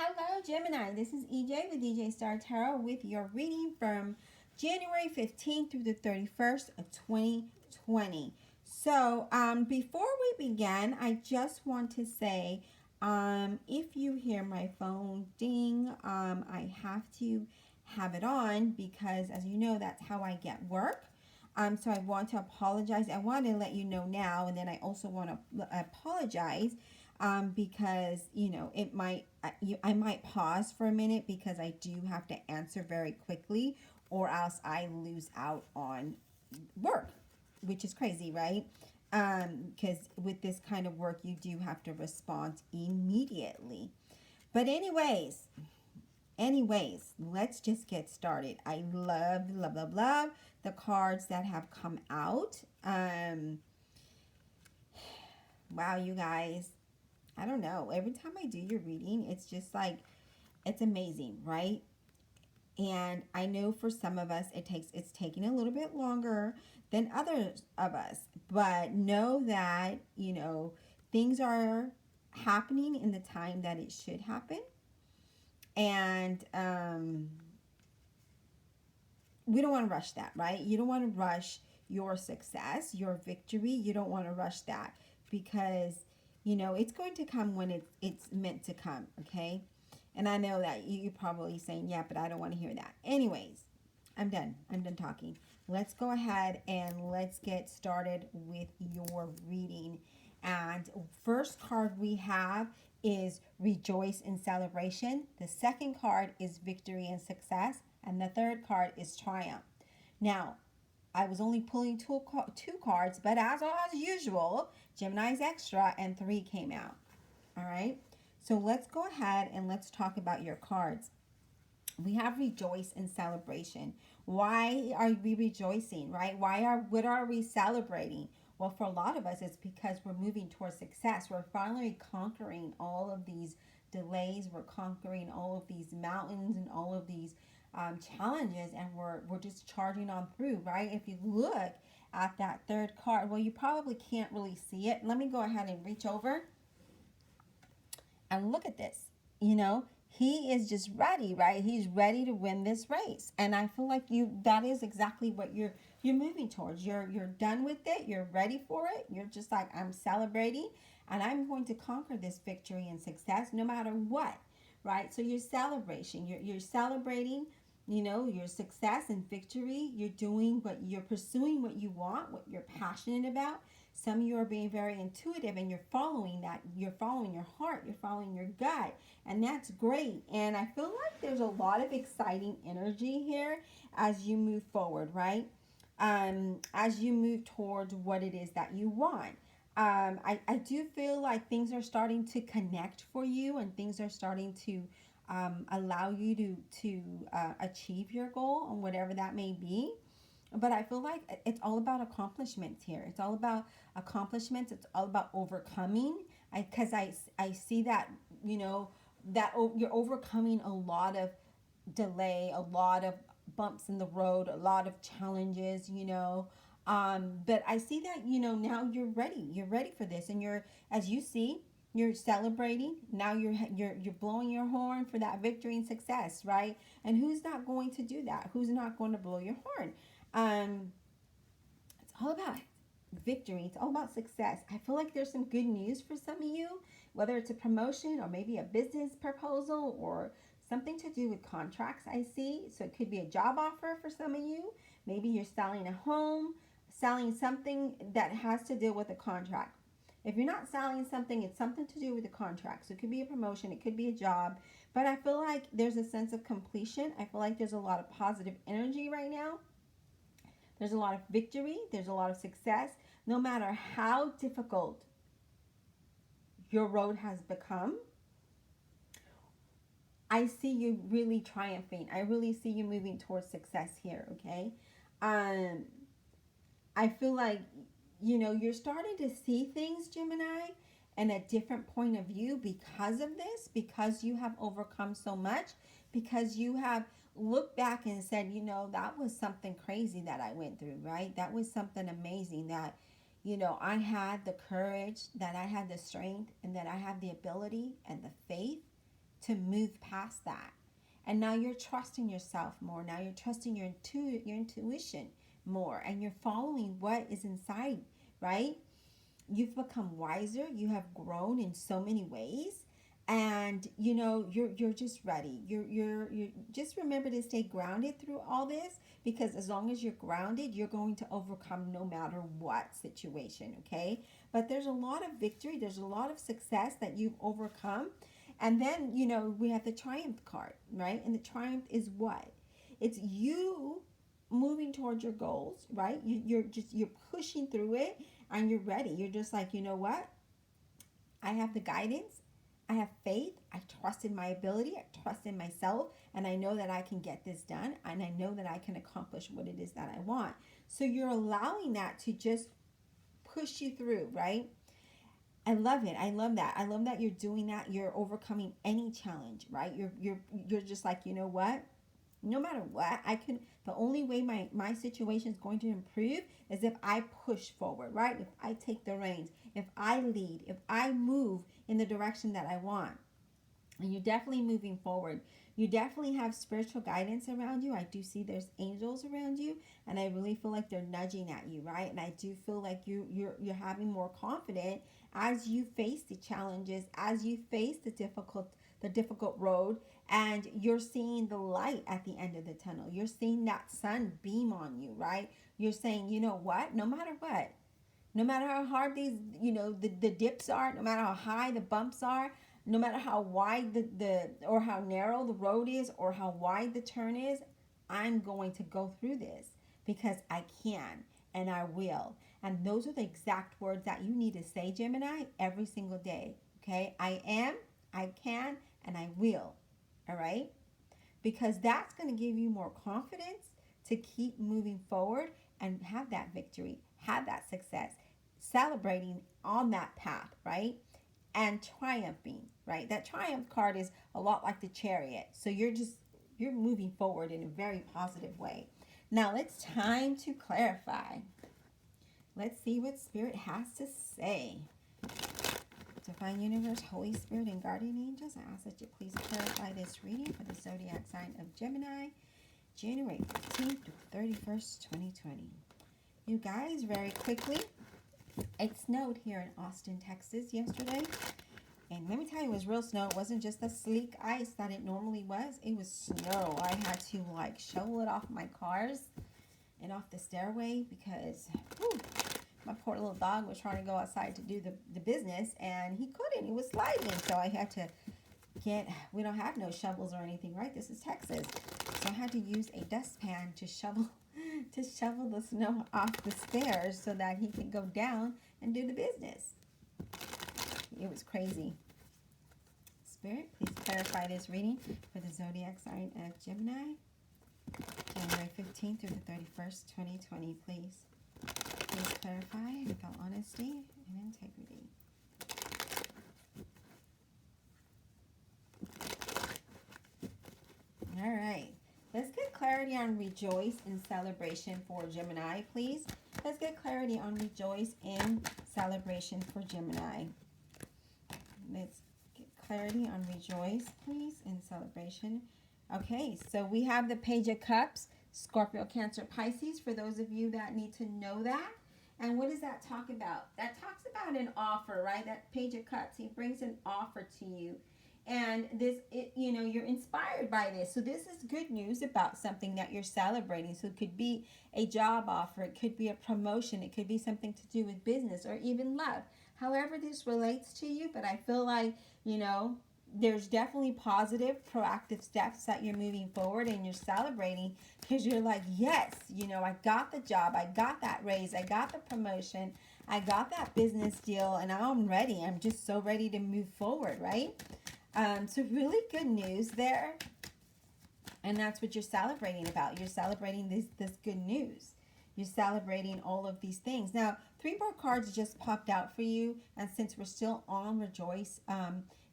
Hello, Gemini. This is EJ with EJ Star Tarot with your reading from January 15th through the 31st of 2020. Before we begin, I just want to say if you hear my phone ding, I have to have it on because, as you know, that's how I get work. So I want to apologize. I want to let you know now, and then I also want to apologize because it might I might pause for a minute because I do have to answer very quickly, or else I lose out on work, which is crazy, right? Because with this kind of work, you do have to respond immediately. But anyways, let's just get started. I love the cards that have come out. Wow, you guys, I don't know. Every time I do your reading, it's just like, it's amazing, right? And I know for some of us, it's taking a little bit longer than others of us. But know that, things are happening in the time that it should happen. And we don't want to rush that, right? You don't want to rush your success, your victory. You don't want to rush that because it's going to come when it's meant to come, okay? And I know that you're probably saying, yeah, but I don't want to hear that. Anyways, I'm done talking. Let's go ahead and let's get started with your reading. And first card we have is Rejoice in Celebration. The second card is Victory and Success. And the third card is Triumph. Now, I was only pulling two cards, but as usual, Gemini's extra and 3 came out. All right. So let's go ahead and let's talk about your cards. We have Rejoice in Celebration. Why are we rejoicing, right? What are we celebrating? Well, for a lot of us, it's because we're moving towards success. We're finally conquering all of these delays. We're conquering all of these mountains and all of these challenges, and we're just charging on through, right? If you look at that third card, well, you probably can't really see it. Let me go ahead and reach over and look at this. He is just ready, right? He's ready to win this race. And I feel like that is exactly what you're moving towards. You're done with it. You're ready for it. You're just like, I'm celebrating and I'm going to conquer this victory and success no matter what, right? So you're celebration. You're celebrating, your success and victory. You're pursuing what you want, what you're passionate about. Some of you are being very intuitive and you're following that. You're following your heart. You're following your gut. And that's great. And I feel like there's a lot of exciting energy here as you move forward, right? As you move towards what it is that you want. I do feel like things are starting to connect for you and things are starting to allow you to achieve your goal and whatever that may be. But I feel like it's all about accomplishments here. It's all about accomplishments. It's all about overcoming. Because I see that, that you're overcoming a lot of delay, a lot of bumps in the road, a lot of challenges. But I see that, now you're ready. You're ready for this. And as you see, you're celebrating. Now you're blowing your horn for that victory and success, right? And who's not going to do that? Who's not going to blow your horn? Um, it's all about victory. It's all about success. I feel like there's some good news for some of you, whether it's a promotion or maybe a business proposal or something to do with contracts, I see. So it could be a job offer for some of you. Maybe you're selling a home, selling something that has to do with a contract. If you're not selling something, it's something to do with the contract. So it could be a promotion, it could be a job. But I feel like there's a sense of completion. I feel like there's a lot of positive energy right now. There's a lot of victory. There's a lot of success. No matter how difficult your road has become, I see you really triumphing. I really see you moving towards success here, okay? Um, I feel like, you're starting to see things, Gemini, in a different point of view because of this, because you have overcome so much, because you have looked back and said, that was something crazy that I went through, right? That was something amazing that, I had the courage, that I had the strength, and that I had the ability and the faith to move past that. And now you're trusting yourself more. Now you're trusting your intuition more, and you're following what is inside, right? You've become wiser. You have grown in so many ways, and you're just ready. You're just remember to stay grounded through all this, because as long as you're grounded, you're going to overcome no matter what situation. Okay, but there's a lot of victory. There's a lot of success that you've overcome. And then, we have the triumph card, right? And the triumph is what? It's you moving towards your goals, right? You're pushing through it, and you're ready. You're just like, you know what? I have the guidance. I have faith. I trust in my ability. I trust in myself. And I know that I can get this done. And I know that I can accomplish what it is that I want. So you're allowing that to just push you through, right? I love it. I love that. I love that you're doing that. You're overcoming any challenge, right? You're just like, you know what? No matter what, the only way my situation is going to improve is if I push forward, right? If I take the reins, if I lead, if I move in the direction that I want. And you're definitely moving forward. You definitely have spiritual guidance around you. I do see there's angels around you, and I really feel like they're nudging at you, right? And I do feel like you're having more confidence as you face the challenges, as you face the difficult road, and you're seeing the light at the end of the tunnel. You're seeing that sun beam on you, right? You're saying, you know what? No matter what, no matter how hard these, the dips are, no matter how high the bumps are, no matter how wide or how narrow the road is, or how wide the turn is, I'm going to go through this because I can, and I will. And those are the exact words that you need to say, Gemini, every single day. Okay? I am, I can, and I will. All right? Because that's going to give you more confidence to keep moving forward and have that victory, have that success, celebrating on that path, right? And triumphing, right? That triumph card is a lot like the Chariot. So you're moving forward in a very positive way. Now it's time to clarify. Let's see what Spirit has to say. Divine Universe, Holy Spirit, and Guardian Angels, I ask that you please clarify this reading for the zodiac sign of Gemini, January 15th to 31st, 2020. You guys, very quickly, it snowed here in Austin, Texas yesterday. And let me tell you, it was real snow. It wasn't just the sleek ice that it normally was. It was snow. I had to shovel it off my cars and off the stairway because my poor little dog was trying to go outside to do the business, and he couldn't. He was sliding. So I had to we don't have no shovels or anything, right? This is Texas. So I had to use a dustpan to shovel the snow off the stairs so that he could go down and do the business. It was crazy. Spirit, please clarify this reading for the zodiac sign of Gemini, January 15th through the 31st, 2020, please. Please clarify with all honesty and integrity. All right. Let's get clarity on rejoice and celebration for Gemini, please. Let's get clarity on rejoice and celebration for Gemini. Let's get clarity on rejoice, please, and celebration. Okay, so we have the Page of Cups, Scorpio, Cancer, Pisces, for those of you that need to know that. And what does that talk about? That talks about an offer, right? That Page of Cups, he brings an offer to you. And you're inspired by this. So this is good news about something that you're celebrating. So it could be a job offer. It could be a promotion. It could be something to do with business or even love. However this relates to you. But I feel like, there's definitely positive, proactive steps that you're moving forward and you're celebrating because you're like, yes, I got the job. I got that raise. I got the promotion. I got that business deal, and I'm ready. I'm just so ready to move forward, right? So really good news there. And that's what you're celebrating about. You're celebrating this good news. You're celebrating all of these things. Now, 3 more cards just popped out for you. And since we're still on Rejoice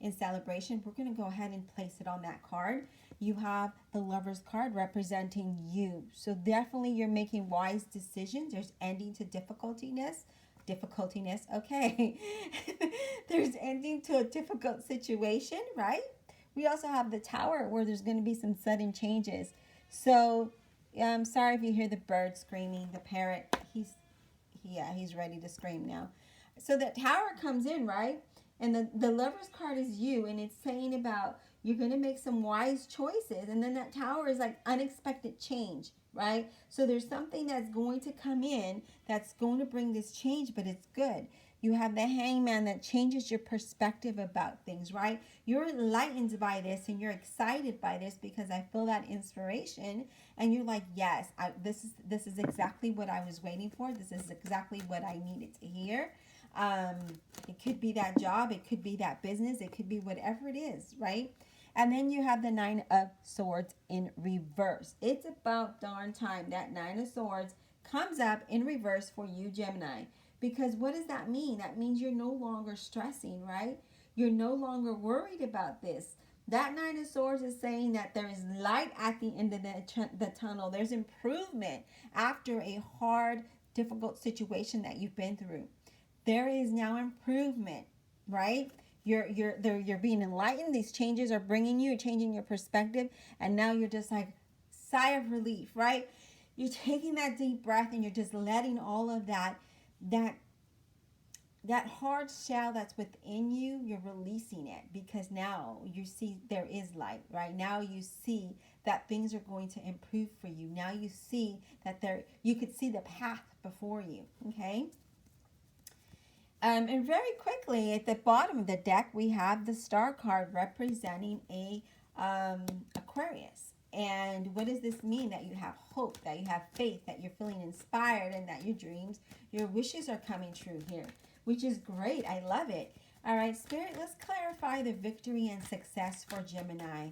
in celebration, we're going to go ahead and place it on that card. You have the Lover's card representing you. So definitely you're making wise decisions. There's ending to difficultiness, okay. There's ending to a difficult situation, right? We also have the Tower, where there's going to be some sudden changes. So I'm sorry if you hear the bird screaming. The parrot, he's ready to scream now. So the Tower comes in, right? And the Lover's card is you, and it's saying about you're going to make some wise choices. And then that Tower is like unexpected change, right? So there's something that's going to come in that's going to bring this change, but it's good. You have the Hangman that changes your perspective about things, right? You're enlightened by this and you're excited by this because I feel that inspiration, and you're like, yes, this is exactly what I was waiting for. This is exactly what I needed to hear. It could be that job, it could be that business, it could be whatever it is, right? And then you have the Nine of Swords in reverse. It's about darn time that Nine of Swords comes up in reverse for you, Gemini. Because what does that mean? That means you're no longer stressing, right? You're no longer worried about this. That Nine of Swords is saying that there is light at the end of the tunnel. There's improvement after a hard, difficult situation that you've been through. There is now improvement, right? You're being enlightened. These changes are changing your perspective, and now you're just like sigh of relief, right? You're taking that deep breath and you're just letting all of that hard shell that's within you, you're releasing it, because now you see there is light, right? Now you see that things are going to improve for you. Now you see that you could see the path before you, okay? And very quickly, at the bottom of the deck, we have the Star card representing a Aquarius. And what does this mean? That you have hope, that you have faith, that you're feeling inspired, and that your dreams, your wishes are coming true here, which is great. I love it. All right, Spirit, let's clarify the victory and success for Gemini.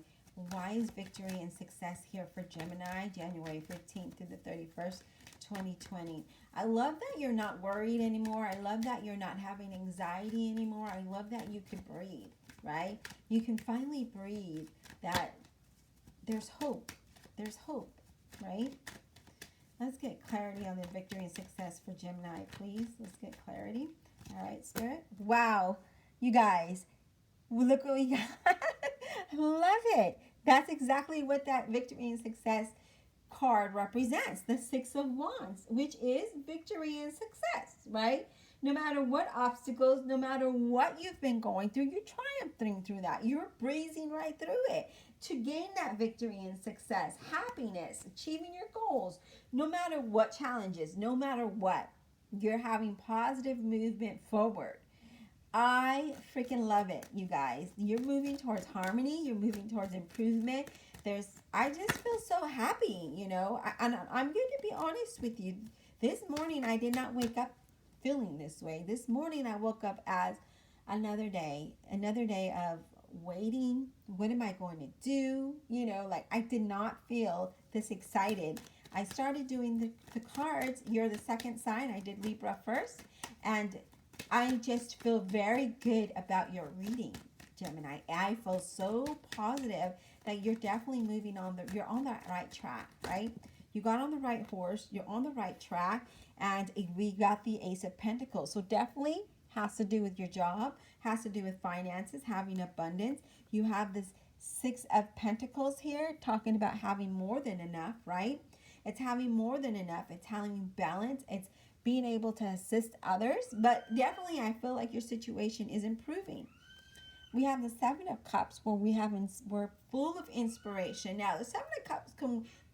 Why is victory and success here for Gemini, January 15th to the 31st, 2020? I love that you're not worried anymore. I love that you're not having anxiety anymore. I love that you can breathe, right? You can finally breathe, that there's hope. There's hope, right? Let's get clarity on the victory and success for Gemini, please. Let's get clarity. All right, Spirit. Wow, you guys, look what we got. I love it. That's exactly what that victory and success card represents, the Six of Wands, which is victory and success, right? No matter what obstacles, no matter what you've been going through, you're triumphing through that. You're breezing right through it to gain that victory and success, happiness, achieving your goals, no matter what challenges, no matter what. You're having positive movement forward. I freaking love it, you guys. You're moving towards harmony. You're moving towards improvement. I just feel so happy, you know. And I'm going to be honest with you. This morning, I did not wake up feeling this way. This morning, I woke up as another day of waiting. What am I going to do? You know, like I did not feel this excited. I started doing the cards. You're the second sign. I did Libra first. And I just feel very good about your reading, Gemini. I feel so positive that you're definitely you're on the right track, right? You got on the right horse, you're on the right track, and we got the Ace of Pentacles. So definitely has to do with your job, has to do with finances, having abundance. You have this Six of Pentacles here, talking about having more than enough, right? It's having more than enough. It's having balance. It's being able to assist others. But definitely I feel like your situation is improving. We have the Seven of Cups, where we're full of inspiration. Now, the Seven of Cups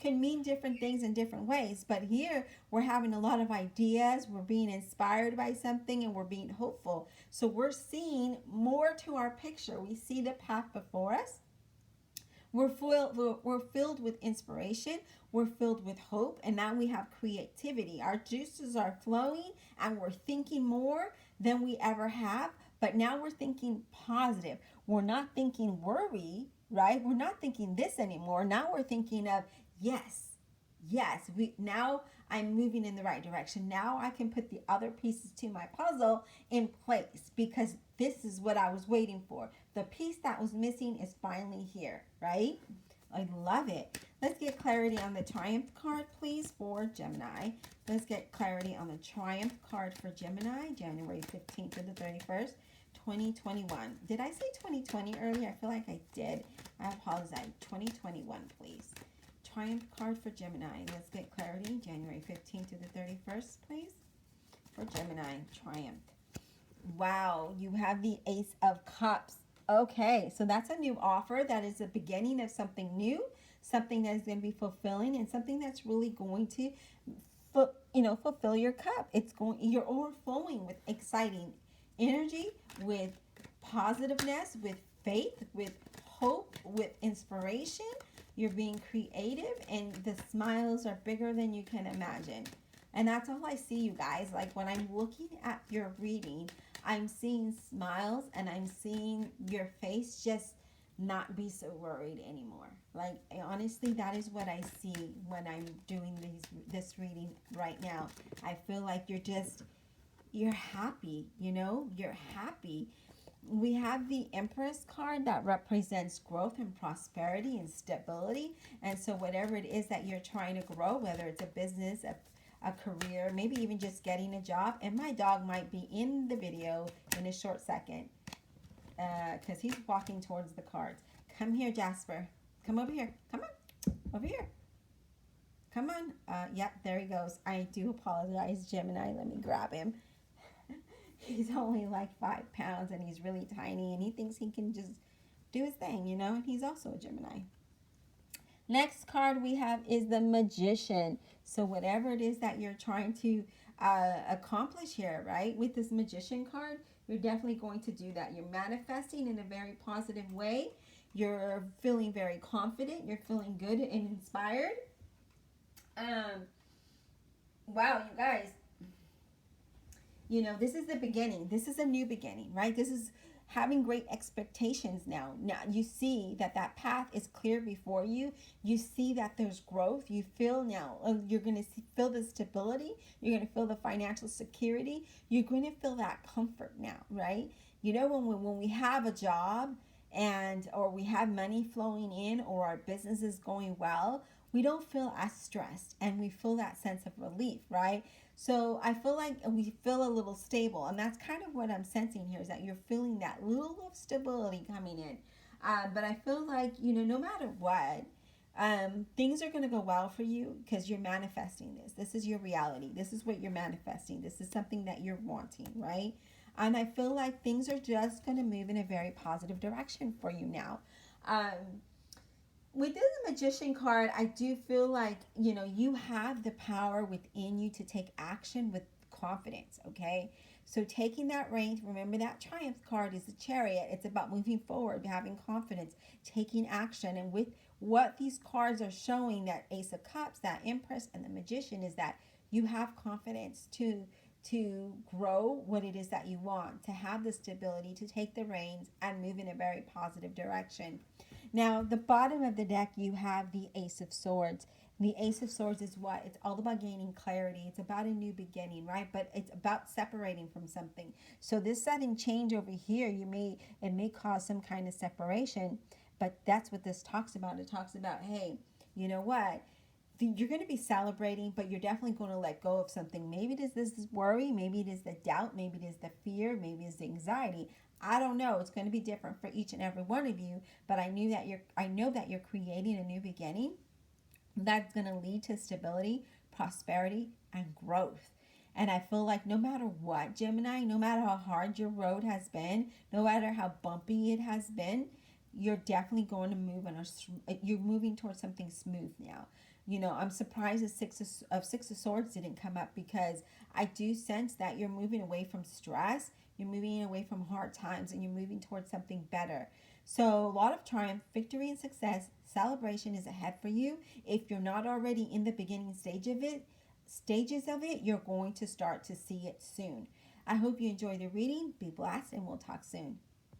can mean different things in different ways, but here we're having a lot of ideas. We're being inspired by something, and we're being hopeful. So we're seeing more to our picture. We see the path before us. We're filled with inspiration. We're filled with hope, and now we have creativity. Our juices are flowing, and we're thinking more than we ever have. But now we're thinking positive. We're not thinking worry, right? We're not thinking this anymore. Now we're thinking of yes. Now I'm moving in the right direction. Now I can put the other pieces to my puzzle in place, because this is what I was waiting for. The piece that was missing is finally here, right? I love it. Let's get clarity on the Triumph card, please, for Gemini. Let's get clarity on the Triumph card for Gemini, January 15th to the 31st, 2021. Did I say 2020 earlier? I feel like I did. I apologize. 2021, please. Triumph card for Gemini. Let's get clarity. January 15th to the 31st, please. For Gemini, Triumph. Wow, you have the Ace of Cups. Okay, so that's a new offer. That is the beginning of something new, something that is going to be fulfilling, and something that's really going to, fulfill your cup. You're overflowing with exciting energy, with positiveness, with faith, with hope, with inspiration. You're being creative, and the smiles are bigger than you can imagine. And that's all I see, you guys. Like when I'm looking at your reading, I'm seeing smiles, and I'm seeing your face just not be so worried anymore. Like honestly, that is what I see when I'm doing this reading right now. I feel like you're happy, you're happy. We have the Empress card that represents growth and prosperity and stability. And so whatever it is that you're trying to grow, whether it's a business, a career, maybe even just getting a job. And my dog might be in the video in a short second because he's walking towards the cards. Come here, Jasper. Come over here. Come on. Over here. Come on. Yep, there he goes. I do apologize, Gemini. Let me grab him. He's only like 5 pounds, and he's really tiny, and he thinks he can just do his thing, and he's also a Gemini. Next card we have is the Magician. So whatever it is that you're trying to accomplish here, right? With this Magician card, you're definitely going to do that. You're manifesting in a very positive way. You're feeling very confident. You're feeling good and inspired. Wow, you guys. This is the beginning. This is a new beginning, right? This is having great expectations now. Now you see that path is clear before you. You see that there's growth. You feel now, you're going to feel the stability. You're going to feel the financial security. You're going to feel that comfort now, right? When we have a job or we have money flowing in, or our business is going well, we don't feel as stressed, and we feel that sense of relief, right? So I feel like we feel a little stable, and that's kind of what I'm sensing here, is that you're feeling that little of stability coming in. But I feel like, no matter what, things are going to go well for you because you're manifesting this. This is your reality. This is what you're manifesting. This is something that you're wanting, right? And I feel like things are just going to move in a very positive direction for you now. Within the Magician card, I do feel like, you have the power within you to take action with confidence, okay? So taking that reins, remember that Triumph card is a Chariot. It's about moving forward, having confidence, taking action. And with what these cards are showing, that Ace of Cups, that Empress, and the Magician, is that you have confidence to grow what it is that you want, to have the stability, to take the reins and move in a very positive direction. Now, the bottom of the deck, you have the Ace of Swords. The Ace of Swords is what? It's all about gaining clarity. It's about a new beginning, right? But it's about separating from something. So this sudden change over here, it may cause some kind of separation, but that's what this talks about. It talks about, hey, you know what? You're going to be celebrating, but you're definitely going to let go of something. Maybe it is this worry, maybe it is the doubt, maybe it is the fear, maybe it's the anxiety. I don't know. It's going to be different for each and every one of you, but I know that you're creating a new beginning that's going to lead to stability, prosperity, and growth. And I feel like no matter what, Gemini, no matter how hard your road has been, no matter how bumpy it has been, you're definitely going to move you're moving towards something smooth now. I'm surprised the Six of Swords didn't come up, because I do sense that you're moving away from stress, you're moving away from hard times, and you're moving towards something better. So a lot of triumph, victory, and success, celebration is ahead for you. If you're not already in the beginning stages of it, you're going to start to see it soon. I hope you enjoy the reading. Be blessed, and we'll talk soon.